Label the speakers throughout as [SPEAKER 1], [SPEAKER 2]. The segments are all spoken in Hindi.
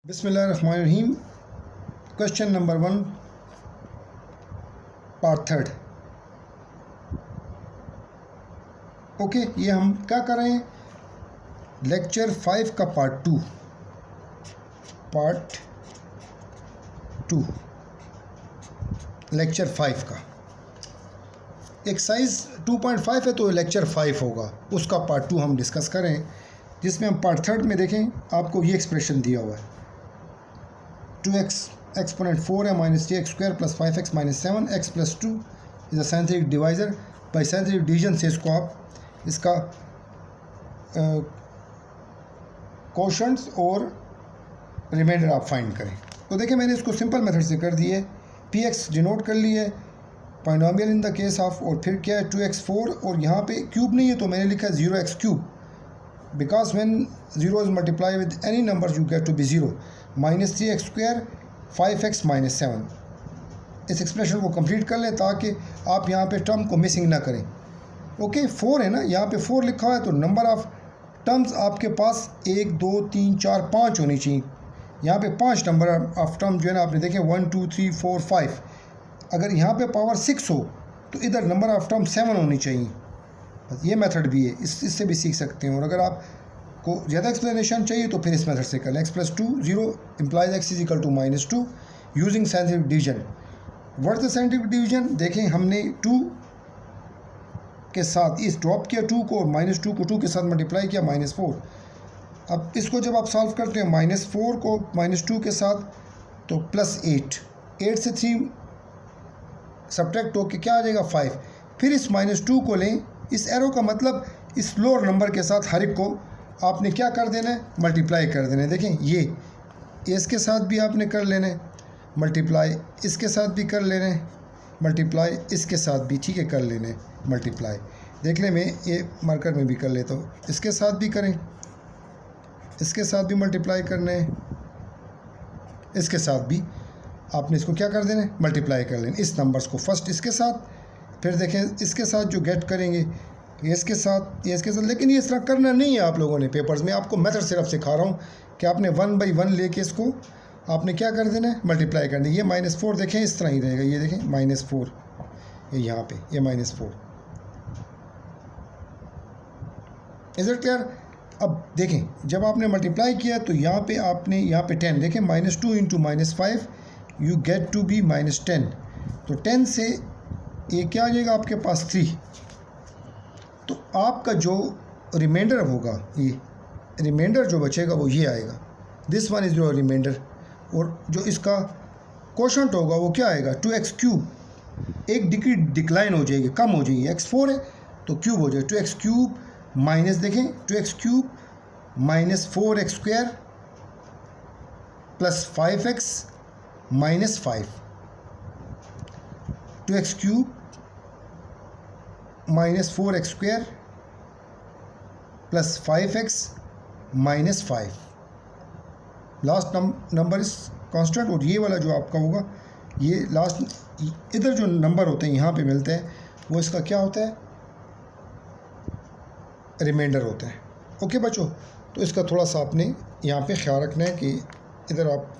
[SPEAKER 1] बिस्मिल्लाहिर्रहमानिर्रहीम। Question number 1 part third. Okay, ये हम क्या कर रहे हैं, लेक्चर 5 का पार्ट 2 लेक्चर 5 का एक्सरसाइज 2.5 है तो लेक्चर 5 होगा, उसका पार्ट 2 हम डिस्कस करें, जिसमें हम पार्ट थर्ड में देखें आपको ये एक्सप्रेशन दिया हुआ है 2x एक्सपोनेंट 4 है minus 3x square plus 5x minus 7x plus 2 is a scientific divisor. By scientific division से इसको आप इसका क्वोशंट्स और रिमाइंडर आप फाइंड करें। तो देखिए मैंने इसको सिंपल मेथड से कर दिए, px डिनोट कर लिए polynomial in the case of, और फिर क्या है 2x4 और यहाँ पे क्यूब नहीं है तो मैंने लिखा है 0x cube, because when 0 is multiply with any number you get to be 0। Minus 3x square 5x minus 7, इस एक्सप्रेशन को कंप्लीट कर लें ताकि आप यहाँ पे टर्म को मिसिंग ना करें। ओके 4 है ना, यहाँ पे 4 लिखा हुआ है तो नंबर ऑफ टर्म्स आपके पास 1 2 3 4 5 होनी चाहिए। यहाँ पे 5 नंबर ऑफ टर्म जो है ना आपने देखे 1 2 3 4 5, अगर यहाँ पे पावर 6 हो तो इधर नंबर ऑफ टर्म 7 होनी चाहिए। बस ये मेथड भी है, इससे भी सीख सकते हैं। और अगर आप को ज़्यादा एक्सप्लेनेशन चाहिए तो फिर इस मेथड से कर लें। x plus 2 0 implies x is equal to minus 2 using scientific division. What is scientific division, देखें हमने 2 के साथ इस ड्रॉप किया 2 को, माइनस 2 को 2 के साथ मल्टीप्लाई किया माइनस 4। अब इसको जब आप सॉल्व करते हैं माइनस 4 को माइनस 2 के साथ तो प्लस 8 से 3 सब्ट्रैक्ट होकर क्या आ जाएगा 5। फिर इस माइनस 2 को लें, इस एरो का मतलब इस लोअर नंबर के साथ हर एक को आपने क्या कर देना है, मल्टीप्लाई कर देना है। देखें ये इसके साथ भी आपने कर लेना है मल्टीप्लाई, इसके साथ भी कर लेना है मल्टीप्लाई, इसके साथ भी ठीक है कर लेना है मल्टीप्लाई। देख लें मैं ये मार्कर में भी कर लेता हूँ, इसके साथ भी करें, इसके साथ भी मल्टीप्लाई करना है, इसके साथ भी आपने इसको क्या कर देना है, मल्टीप्लाई कर लेना इस नंबर्स को। फर्स्ट इसके साथ, फिर देखें इसके साथ जो गेट करेंगे ये इसके साथ, ये इसके साथ। लेकिन ये इस तरह करना नहीं है आप लोगों ने पेपर्स में, आपको मेथड सिर्फ सिखा रहा हूँ कि आपने 1 बाई 1 लेके इसको आपने क्या कर देना है, मल्टीप्लाई करना है। ये माइनस 4 देखें इस तरह ही रहेगा, ये देखें माइनस 4 ये यहाँ पे ये माइनस 4। Is it clear? अब देखें जब आपने मल्टीप्लाई किया तो यहाँ पे आपने यहाँ पे 10 देखें minus 2 into minus 5 you get to be minus 10। तो 10 से ये क्या आ जाएगा आपके पास 3। तो आपका जो रिमाइंडर होगा, ये रिमाइंडर जो बचेगा वो ये आएगा, this one is your reminder. और जो इसका क्वोशंट होगा वो क्या आएगा 2x क्यूब, एक डिग्री डिक्लाइन हो जाएगी, कम हो जाएगी, x4 है तो क्यूब हो जाएगा 2x क्यूब माइनस देखें 2x cube minus 4x square plus 5x minus 5, 2x cube minus 4x square plus 5x minus 5। Last number इस कांस्टेंट, और ये वाला जो आपका होगा ये लास्ट इधर जो नंबर होते हैं यहाँ पे मिलते हैं वो इसका क्या होता है, रिमाइंडर होता है। ओके बच्चों, तो इसका थोड़ा सा आपने यहाँ पे ख्याल रखना है कि इधर आप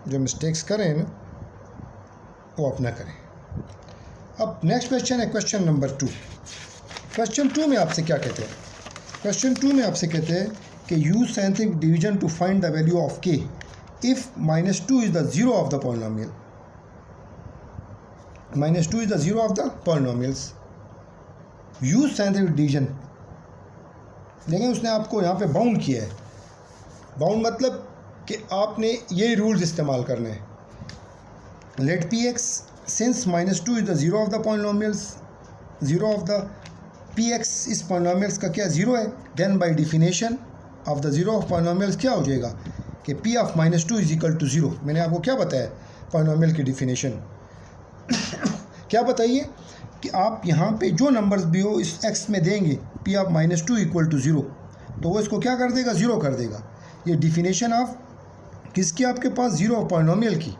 [SPEAKER 1] जो मिस्टेक्स करें ना वो आप ना करें। अब नेक्स्ट क्वेश्चन है क्वेश्चन नंबर 2। क्वेश्चन 2 में आपसे क्या कहते हैं, क्वेश्चन 2 में आपसे कहते हैं कि use scientific division to find the value of k if -2 is the zero of the polynomial. -2 is the zero of the polynomials. Use scientific division, लेकिन उसने आपको यहाँ पे बाउंड किया है। बाउंड मतलब कि आपने ये रूल्स इस्तेमाल करने हैं। Let px since -2 is the zero of the polynomials, zero of the px इस polynomials का क्या ज़ीरो है, then by definition of the zero of polynomials क्या हो जाएगा कि p of -2 is equal to 0। मैंने आपको क्या बताया polynomial की definition क्या बताइए कि आप यहाँ पे जो नंबर्स भी हो इस x में देंगे p of -2 equal to 0 तो वो इसको क्या कर देगा, ज़ीरो कर देगा। ये definition ऑफ किसकी आपके पास, ज़ीरो ऑफ polynomial की।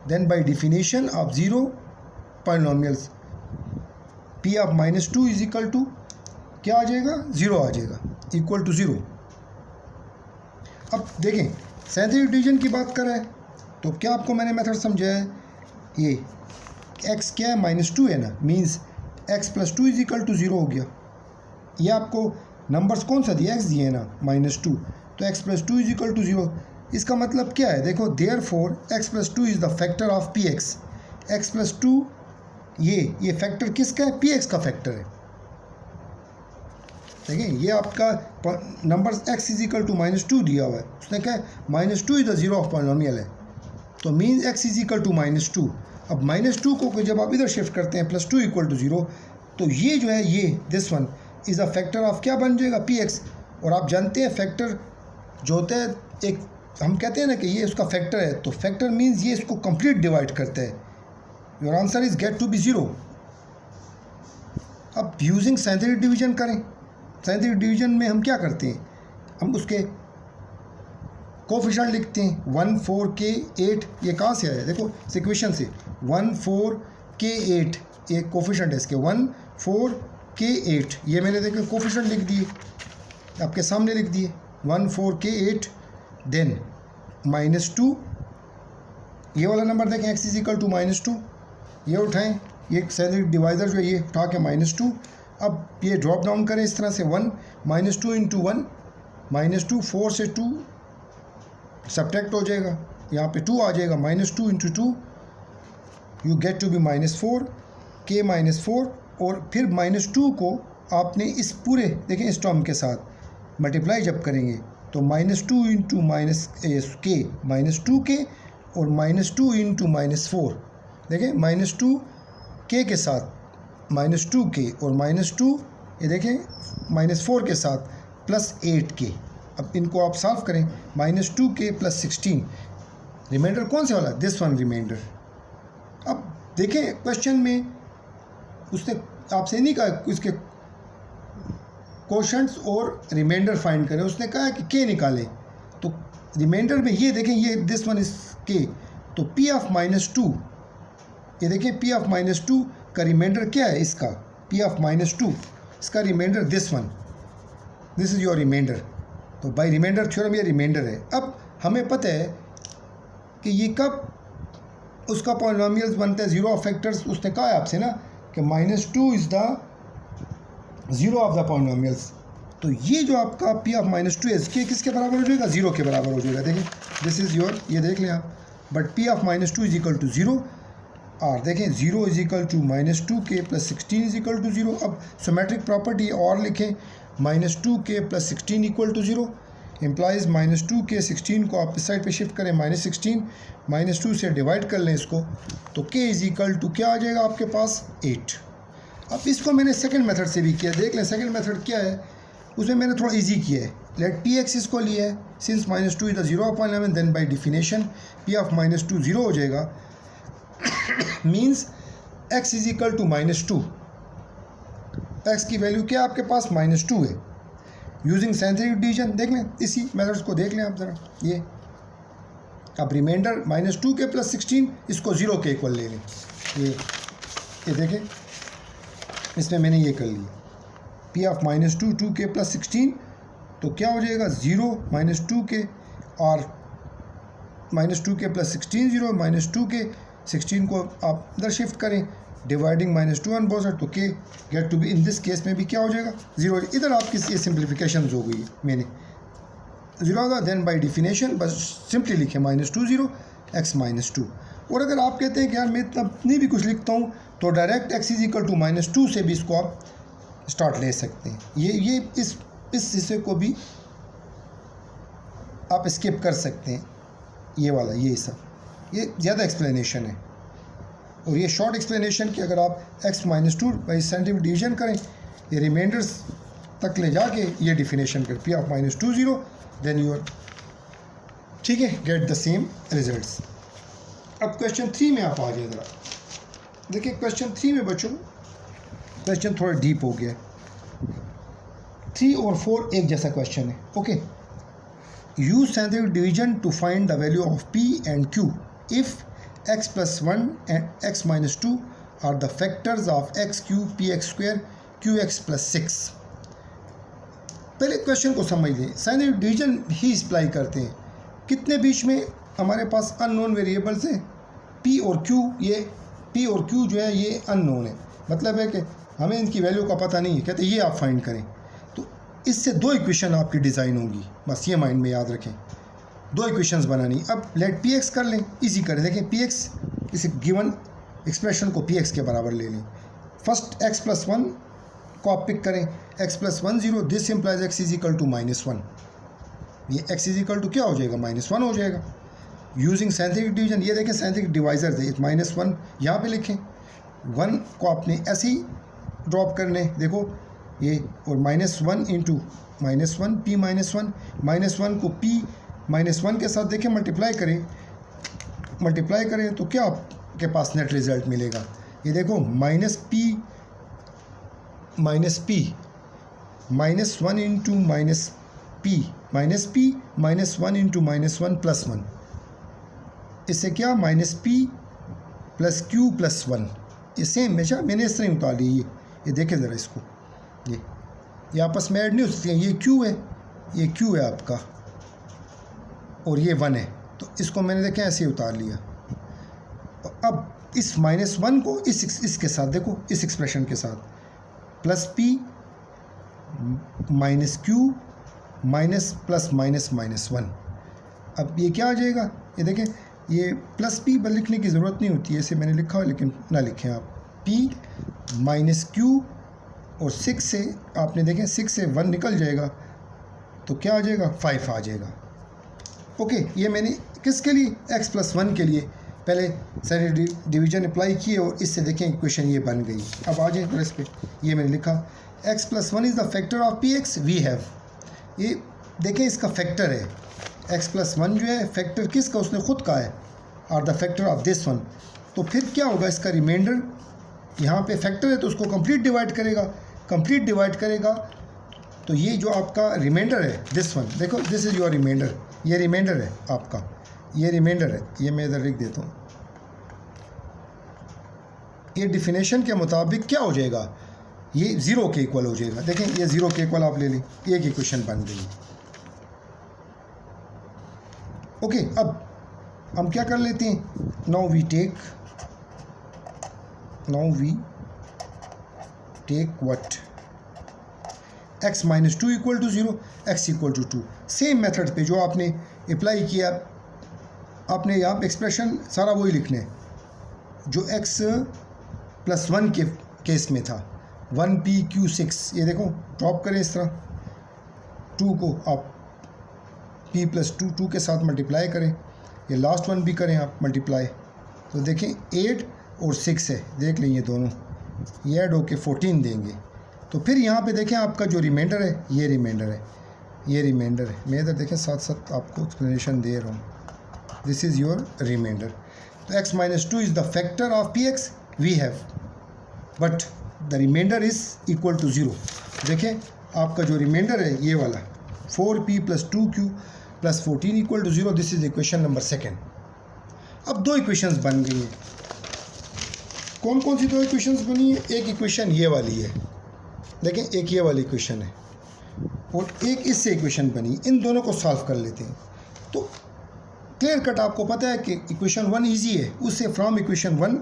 [SPEAKER 1] then by definition of zero polynomials p of -2 is equal to क्या आ जाएगा, 0 आ जाएगा, equal to 0। अब देखें साइंटिफिक डिवीजन की बात करें तो क्या आपको मैंने मेथड समझाया है, ये x क्या है -2 है ना, मीन्स x + 2 = 0 हो गया। ये आपको नंबर्स कौन सा दिया, x दिए है ना -2, तो x + 2 = 0। इसका मतलब क्या है, देखो therefore x + 2 is the factor of px। x + 2 ये फैक्टर किसका है, px का फैक्टर है। देखिए ये आपका नंबर x = -2 दिया हुआ है, उसने क्या है -2 is the zero of polynomial है, तो मीन्स x = -2। अब -2 को जब आप इधर शिफ्ट करते हैं +2 = 0, तो ये जो है ये this one is a factor of क्या बन जाएगा, px। और आप जानते हैं फैक्टर जो होता है, एक हम कहते हैं ना कि ये उसका फैक्टर है, तो फैक्टर मीन्स ये इसको कंप्लीट डिवाइड करता है। Your answer is get to be 0। अब यूजिंग साइंटिफिक डिवीजन करें। साइंटिफिक डिवीजन में हम क्या करते हैं, हम उसके कोफिशिएंट लिखते हैं 1 4 k 8। ये कहाँ से आया, देखो इक्वेशन से 1 4 k 8 ये कोफिशिएंट है इसके, 1 4 k 8 ये मैंने देखो कोफिशिएंट लिख दिए, आपके सामने लिख दिए 1 4 k 8, देन -2 ये वाला नंबर देखें x = -2, ये उठाएं, ये साइंटिफिक डिवाइज़र जो है ये उठा के -2। अब ये ड्रॉप डाउन करें इस तरह से 1 -2 × 1 -2 4 से 2 सब्ट्रैक्ट हो जाएगा, यहाँ पे 2 आ जाएगा, -2 × 2 you get to be -4 k -4। और फिर -2 को आपने इस पूरे देखें इस टर्म के साथ मल्टीप्लाई जब करेंगे तो -2 × k -2k और -2 × -4 देखें -2 k के साथ -2k और -2 ये देखें -4 के साथ +8k। अब इनको आप सॉल्व करें, -2k + 16 रिमाइंडर कौन से वाला, दिस वन रिमाइंडर। अब देखें क्वेश्चन में उसने आपसे नहीं कहा इसके कोशंट्स और रिमाइंडर फाइंड करें, उसने कहा कि k निकालें, तो रिमाइंडर में ये देखें ये दिस वन इज k, तो p ऑफ -2 ये देखें p ऑफ -2 का रिमाइंडर क्या है, इसका p ऑफ -2 इसका reminder this one, this is your reminder. तो बाय रिमाइंडर थ्योरम ये रिमाइंडर है। अब हमें पता है कि ये कब उसका पॉलिनोमियल्स बनते हैं, ज़ीरो ऑफ फैक्टर्स। उसने कहा है आपसे ना कि -2 is the zero of the polynomials, तो ये जो आपका p ऑफ -2 है इसके किसके बराबर हो जाएगा, 0 के बराबर हो जाएगा। देखिए दिस इज़ योर, ये देख लें आप, बट p ऑफ -2 = 0 और देखें 0 = -2k + 16 = 0। अब सिमेट्रिक प्रॉपर्टी और लिखें, -2k + 16 = 0 इम्प्लाइज -2k 16 को आप इस साइड पे शिफ्ट करें -16, -2 से डिवाइड कर लें इसको, तो k = क्या आ जाएगा आपके पास 8। अब इसको मैंने सेकंड मेथड से भी किया, देख लें सेकंड मेथड क्या है, उसमें मैंने थोड़ा इजी किया है। लेट px इसको लिया है, since -2 is the zero of polynomial, then by definition p of -2 0 हो जाएगा, मीन्स x = -2। x की वैल्यू क्या आपके पास -2 है। यूजिंग साइंटिफिक डिवीजन देख लें, इसी मेथड्स को देख लें आप ज़रा। ये अब रिमाइंडर -2k + 16 इसको 0 के इक्वल ले लें, ये देखें इसमें मैंने ये कर लिया, p ऑफ -2 2k + 16, तो क्या हो जाएगा 0 -2k और -2k + 16 0 -2k 16 को आप इधर शिफ्ट करें, डिवाइडिंग -2 ऑन बोथ साइड, तो k get to be in this case में भी क्या हो जाएगा 0। इधर आपकी ये सिंप्लीफिकेशन हो गई, मैंने 0 होगा, देन बाय डेफिनेशन बस सिंपली लिखे -2 0 x -2। और अगर आप कहते हैं कि यार मैं इतना नहीं भी कुछ लिखता हूँ, तो डायरेक्ट x = -2 से भी इसको आप स्टार्ट ले सकते हैं। ये इस हिस्से को भी आप स्किप कर सकते हैं, ये वाला ये हिस्सा, ये ज़्यादा एक्सप्लेनेशन है। और ये शॉर्ट एक्सप्लेनेशन कि अगर आप x -2 बाई साइंटिफिक डिवीजन करें, ये रिमाइंडर्स तक ले जाके ये डिफिनेशन कर p ऑफ -2 0, देन यूर ठीक है गेट द सेम रिजल्ट्स। अब क्वेश्चन 3 में आप आ जाए ज़रा, देखिए क्वेश्चन 3 में बच्चों क्वेश्चन थोड़ा डीप हो गया, 3 और 4 एक जैसा क्वेश्चन है। Okay, use scientific division to find the value of p and q if x + 1 and x - 2 are the factors of x³ px² qx + 6। पहले क्वेश्चन को समझ लें, साइंटिफिक डिवीजन ही अप्लाई करते हैं कितने बीच में हमारे पास अननोन वेरिएबल्स हैं, पी और क्यू। ये पी और क्यू जो है ये अननोन है, मतलब है कि हमें इनकी वैल्यू का पता नहीं है। कहते ये आप फाइंड करें, तो इससे 2 इक्वेशन आपकी डिज़ाइन होगी, बस ये माइंड में याद रखें। 2 इक्वेशंस बनानी। अब लेट पी एक्स कर लें, इजी करें। देखें पी एक्स, इस गिवन एक्सप्रेशन को पी एक्स के बराबर ले लें। फर्स्ट एक्स प्लस 1 को आप पिक करें, x plus 1 0, this implies x is equal to -1। ये एक्स इज इक्वल टू क्या हो जाएगा, -1 हो जाएगा। यूजिंग साइंटिफिक डिवीजन, ये देखें साइंटिफिक डिवाइजर है, -1 यहाँ पे लिखें। 1 को आपने ऐसे ही ड्रॉप करने, देखो ये, और -1 इंटू -1 p -1 को p -1 के साथ देखें मल्टीप्लाई करें तो क्या आपके पास नेट रिज़ल्ट मिलेगा। ये देखो -p -1 into -p -1 into -1 plus 1, इससे क्या -p प्लस q प्लस 1। ये सेम है, मैंने इस तरह ही उतार ली। ये देखें ज़रा इसको, ये आपस में ऐड नहीं हो सकती हैं। ये q है आपका और ये 1 है, तो इसको मैंने देखें ऐसे ही उतार लिया। अब इस -1 को इसके साथ देखो, इस एक्सप्रेशन के साथ, plus p minus q minus plus -1। अब ये क्या आ जाएगा, ये देखें, ये प्लस p पर लिखने की ज़रूरत नहीं होती है, इसे मैंने लिखा हो लेकिन ना लिखें आप। p माइनस q और 6 से आपने देखें 6 से 1 निकल जाएगा तो क्या आ जाएगा, 5 आ जाएगा। ओके, ये मैंने किसके लिए, x प्लस 1 के लिए पहले सारे डिवीजन अप्लाई किए और इससे देखें इक्वेशन ये बन गई। अब आ जाए इस पे, ये मैंने लिखा x plus 1 is the factor of p x we have. ये देखें इसका फैक्टर है, x प्लस 1 जो है फैक्टर किसका, उसने ख़ुद का है, और the factor of this one. तो फिर क्या होगा, इसका रिमाइंडर, यहाँ पे फैक्टर है तो उसको कंप्लीट डिवाइड करेगा, तो ये जो आपका रिमाइंडर है दिस वन, देखो दिस इज़ योर रिमाइंडर, ये रिमाइंडर है आपका, ये रिमाइंडर है, ये मैं इधर लिख देता हूँ। ये डिफिनेशन के मुताबिक क्या हो जाएगा, ये 0 के इक्वल हो जाएगा। देखें ये 0 के इक्वल आप ले लें, एक इक्वेशन बन गई। ओके, अब हम क्या कर लेते हैं, now we take what, x minus 2 equal to 0, x equal to 2। Same method पे जो आपने अप्लाई किया, आपने यहाँ पे एक्सप्रेशन सारा वही लिखना है जो x प्लस 1 के केस में था, 1pq6। ये देखो ड्रॉप करें इस तरह, 2 को आप p प्लस 2 के साथ मल्टीप्लाई करें, ये लास्ट वन भी करें आप मल्टीप्लाई, तो देखें 8 और 6 है, देख लें ये दोनों, ये ऐड होके 14 देंगे। तो फिर यहाँ पे देखें आपका जो रिमाइंडर है, ये रिमाइंडर है। मैं इधर देखें साथ साथ आपको एक्सप्लेनेशन दे रहा हूँ, दिस इज़ योर रिमाइंडर। तो x minus 2 is the factor of p x we have, but the reminder is equal to 0। देखें आपका जो रिमाइंडर है ये वाला, 4p plus 2q plus 14 equal to 0, this is equation number 2। अब 2 इक्वेशंस बन गई हैं। कौन कौन सी 2 इक्वेशंस बनी है, एक इक्वेशन ये वाली है, देखें एक ये वाली इक्वेशन है और एक इससे इक्वेशन बनी, इन दोनों को सॉल्व कर लेते हैं। तो क्लियर कट आपको पता है कि इक्वेशन 1 इजी है, उससे फ्रॉम इक्वेशन 1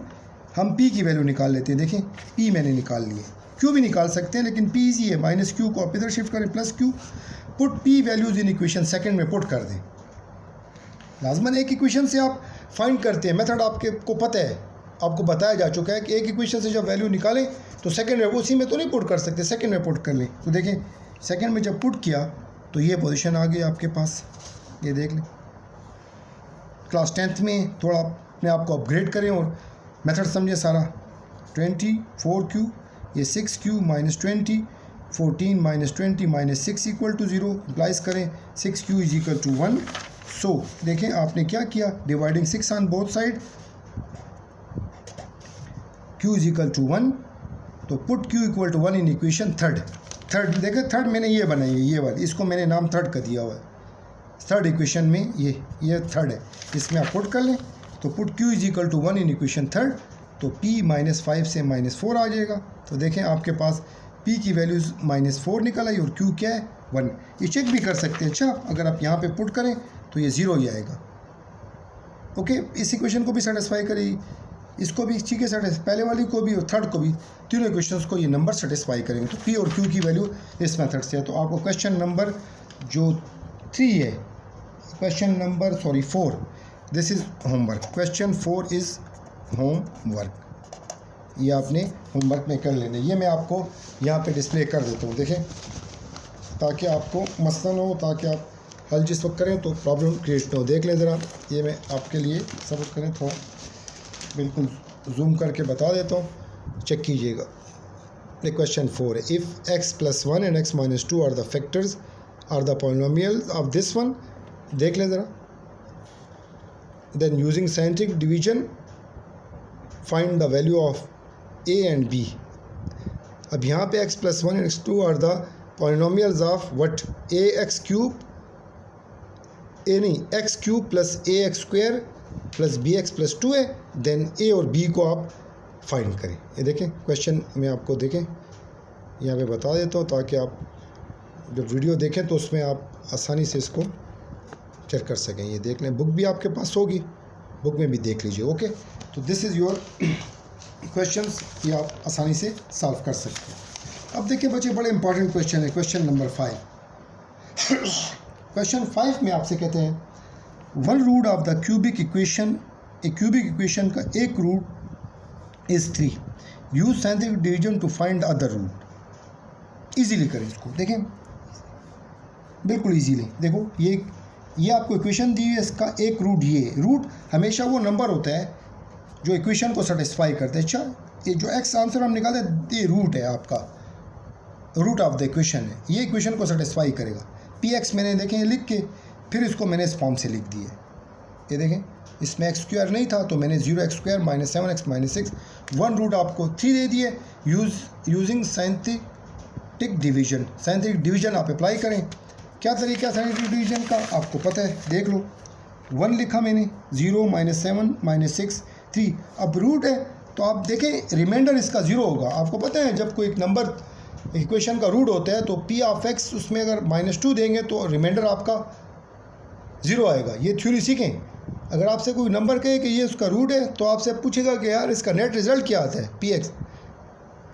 [SPEAKER 1] हम p की वैल्यू निकाल लेते हैं। देखें p मैंने निकाल ली है, q भी निकाल सकते हैं लेकिन p इजी है, माइनस q को आप इधर शिफ्ट करें, plus q, put p values in equation 2 में पुट कर दें। लाजमन एक इक्वेशन से आप फाइंड करते हैं, मेथड आपके को पता है, आपको बताया जा चुका है कि एक इक्वेशन से जब वैल्यू निकालें तो सेकंड में उसी में तो नहीं पुट कर सकते, सेकंड में पुट कर लें। तो देखें सेकंड में जब पुट किया तो ये पोजीशन आ गई आपके पास, ये देख लें। क्लास 10th में थोड़ा अपने आप को अपग्रेड करें और मेथड समझें सारा। 24q, ये 6q minus 20, 14 minus 20 minus 6 equal to 0, applies करें 6q इज इक्वल टू 1। सो देखें आपने क्या किया, dividing 6 on both side, q is equal to 1, तो put q equal to 1 in equation third. देखें थर्ड मैंने ये बनाई है, ये वाली, इसको मैंने नाम थर्ड का दिया हुआ है। थर्ड इक्वेशन में ये थर्ड है, इसमें आप पुट कर लें तो put q is equal to 1 in equation third, तो p माइनस 5 से माइनस 4 आ जाएगा। तो देखें आपके पास p की वैल्यूज़ माइनस 4 निकल आई और q क्या है, 1। ये चेक भी कर सकते हैं। अच्छा, अगर आप यहाँ पे पुट करें तो ये 0 ही आएगा। ओके, इस इक्वेशन को भी सेटिस्फाई करेगी, इसको भी ठीक है सेटिस्फाई, पहले वाली को भी और थर्ड को भी, तीनों इक्वेशंस को ये नंबर सेटिस्फाई करेंगे। तो पी और क्यू की वैल्यू इस मेथड से है। तो आपको क्वेश्चन नंबर जो 3 है, question number 4, this is homework. Question 4 is homework. ये आपने होमवर्क में कर लेना। ये मैं आपको यहाँ पे डिस्प्ले कर देता हूँ, देखें, ताकि आपको मसला न हो, ताकि आप हल जिस वक्त करें तो प्रॉब्लम क्रिएट न हो। देख लें ज़रा, ये मैं आपके लिए सब करें, थोड़ा बिल्कुल जूम करके बता देता हूँ, चेक कीजिएगा। ये क्वेश्चन 4 है। If x + 1 and x - 2 are the factors are the polynomials of this one, देख लें ज़रा। Then using scientific division find the value of a and b। अब यहाँ पे x + 1 and x2 are the polynomials of what, x³ + ax² + bx + 2 है। देन a और b को आप फाइंड करें। ये देखें क्वेश्चन में आपको देखें यहाँ पे बता देता हूँ, ताकि आप जब वीडियो देखें तो उसमें आप आसानी से इसको चेक कर सकें। ये देख लें, बुक भी आपके पास होगी, बुक में भी देख लीजिए। ओके, तो दिस इज़ योर क्वेश्चंस, ये आप आसानी से सॉल्व कर सकते हैं। अब देखिए बच्चे, बड़े इंपॉर्टेंट क्वेश्चन है, क्वेश्चन नंबर 5। क्वेश्चन 5 में आपसे कहते हैं, one root of the cubic equation, a cubic equation का एक root is 3, use scientific division to find the other root. Easily करें इसको, देखें बिल्कुल ईजीली। देखो ये आपको इक्वेशन दी है, इसका एक रूट, ये रूट हमेशा वो नंबर होता है जो इक्वेशन को सेटिस्फाई करते हैं। अच्छा, ये जो एक्स आंसर हम निकाले, ये रूट है आपका, रूट ऑफ द इक्वेशन है, ये इक्वेशन को सेटिस्फाई करेगा। पी एक्स मैंने देखें लिख के, फिर इसको मैंने इस फॉर्म से लिख दिए। ये देखें, इसमें x² नहीं था तो मैंने 0x² - 7x - 6, वन रूट आपको 3 दे दिए। Using scientific division, scientific division आप अप्लाई करें। क्या तरीका है साइंटिफिक डिवीजन का, आपको पता है, देख लो। 1 लिखा मैंने, 0 - 7 - 6 3। अब रूट है तो आप देखें रिमाइंडर इसका 0 होगा। आपको पता है जब कोई एक नंबर इक्वेशन का रूट होता है तो p ऑफ x उसमें अगर -2 देंगे तो रिमाइंडर आपका 0 आएगा। ये थ्योरी सीखें। अगर आपसे कोई नंबर कहे कि ये उसका रूट है तो आपसे पूछेगा कि यार इसका नेट रिजल्ट क्या आता है, px,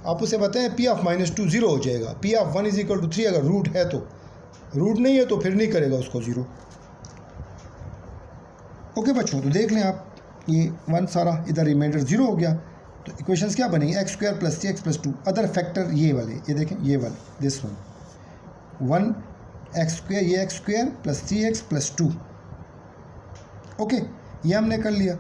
[SPEAKER 1] आप उसे बताएं p ऑफ -2 0 हो जाएगा। p ऑफ 1 = 3 अगर रूट है तो, रूट नहीं है तो फिर नहीं करेगा उसको 0। ओके बच्चों, तो देख लें आप, ये 1 सारा इधर रिमाइंडर 0 हो गया। तो इक्वेशंस क्या बनेंगी, x² + 3x + 2, अदर फैक्टर ये वाले, ये देखें ये वाले, दिस वन, 1x², ये x² + 3x + 2। ओके, ये हमने कर लिया।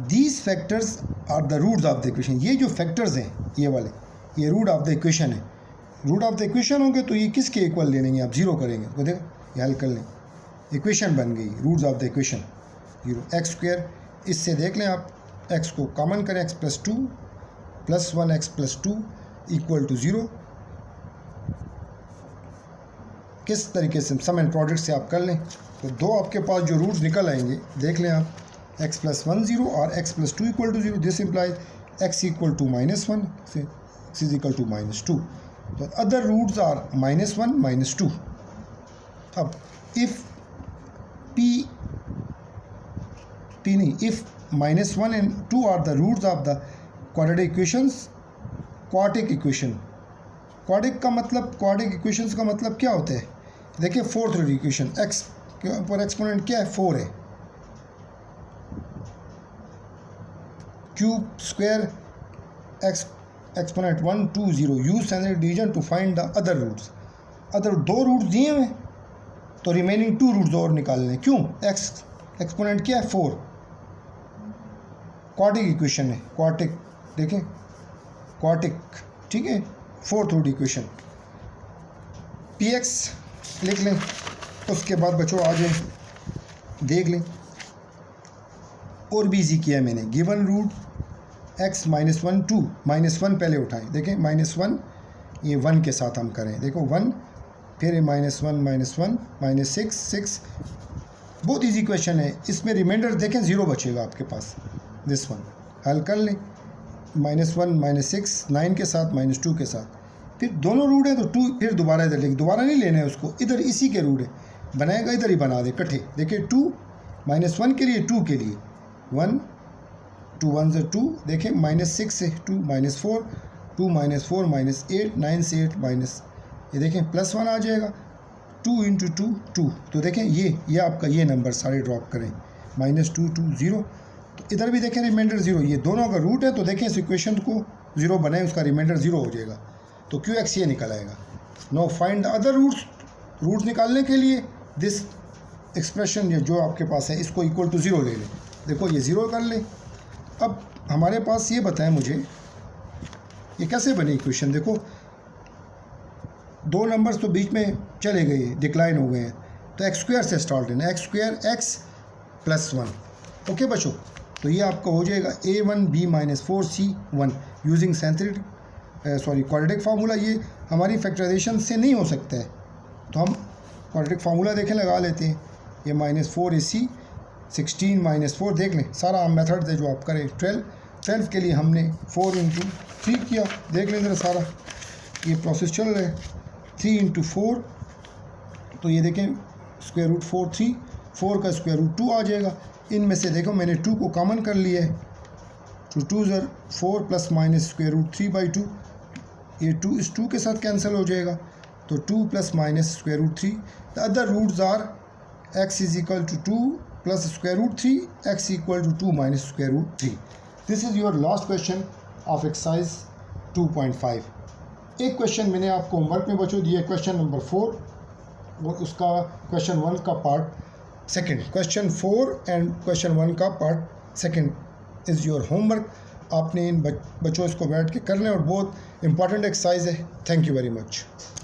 [SPEAKER 1] These factors are the roots of the equation. ये जो फैक्टर्स हैं ये वाले, ये रूट ऑफ द इक्वेशन है। रूट ऑफ द इक्वेशन होंगे तो ये किसके इक्वल ले लेंगे आप, 0 करेंगे तो देखो ये हल कर लें, इक्वेशन बन गई, roots of the equation 0। x², इससे देख लें आप, x को कॉमन करें, x + 2 + 1x + 2 = 0। किस तरीके से सम एंड प्रोडक्ट से आप कर लें तो दो आपके पास जो रूट्स निकल आएंगे, देख लें आप, x + 1 0 और x + 2 = 0। This implies x = -1, x = -2। तो अदर रूट्स आर -1 - 2। अब if -1 and 2 are the roots of the quadratic equations, quadric equation, quadric का मतलब, क्वाड्रिक इक्वेशंस का मतलब क्या होता है, देखिए फोर्थ ऑर्डर इक्वेशन, x के ऊपर एक्सपोनेंट क्या है, 4 है, cube square x exponent 1 2 0। Use scientific division to find the other roots. Other 2 roots दिए हुए तो रिमेनिंग 2 रूट्स और निकालने। क्यों, x एक्सपोनेंट क्या है, 4, क्वाड्रिक इक्वेशन है, क्वाड्रिक, देखें क्वाड्रिक, ठीक है, फोर्थ ऑर्डर इक्वेशन। px लिख लें। उसके बाद बच्चों आ जाए, देख लें, और भी इजी किया मैंने। गिवन रूट x - 1 2, -1 पहले उठाएं, देखें -1, ये 1 के साथ हम करें, देखो 1, फिर -1 - 1 -6 बहुत इजी क्वेश्चन है। इसमें रिमाइंडर देखें 0 बचेगा आपके पास, दिस वन हल कर लें। -1 - 6 9 के साथ, -2 के साथ, फिर दोनों रूट है तो 2 फिर दोबारा इधर लेके दोबारा नहीं लेना है उसको, इधर इसी के रूट है, बनाएगा इधर ही बना दे इकट्ठे। देखिए 2 -1 के लिए 2 के लिए 1 2 1 से 2, देखें -6 से 2 -4 2 -4 -8 9 से 8 माइनस, ये देखें +1 आ जाएगा। 2 × 2 2, तो देखें ये आपका ये नंबर सारे ड्रॉप करें, -2 2 0। तो इधर भी देखें रिमाइंडर 0, ये दोनों का रूट है तो देखें इस इक्वेशन को 0 बनाए, उसका रिमाइंडर 0 हो जाएगा, तो QX ये निकल आएगा। Now find the other roots निकालने के लिए दिस एक्सप्रेशन ये जो आपके पास है इसको इक्वल टू 0 ले लें। देखो ये 0 कर लें। अब हमारे पास ये बताएं मुझे ये कैसे बनी इक्वेशन। देखो 2 नंबर्स तो बीच में चले गए, डिक्लाइन हो गए हैं, तो x² से स्टार्ट लेना, x² x + 1। ओके बच्चों, तो ये आपका हो जाएगा a1b - 4c1 using quadratic formula. ये हमारी फैक्टराइजेशन से नहीं हो सकता है, तो हम क्वाड्रेटिक फार्मूला देखें लगा लेते हैं। ये -4ac 16 - 4 देख लें, सारा मेथड है जो आप करें। 12 के लिए हमने 4 × 3 किया, देख लें ज़रा सारा ये प्रोसेस चल रहा है। 3 × 4, तो ये देखें √4 3, 4 का √2 आ जाएगा। इनमें से देखो मैंने 2 को कॉमन कर लिया है, तो 2 * 4 ± √3/2, ये 2 इस 2 के साथ कैंसिल हो जाएगा, तो 2 ± √3। The other roots are x = 2 + √3, x = 2 - √3। This is your last question of exercise 2.5। एक क्वेश्चन मैंने आपको होमवर्क में बच्चों दिया, क्वेश्चन नंबर 4, और उसका क्वेश्चन 1 का part second, question 4 and question 1 का part second is your homework. आपने इन बच्चों इसको बैठ के करना है और बहुत इंपॉर्टेंट एक्सरसाइज है। Thank you very much.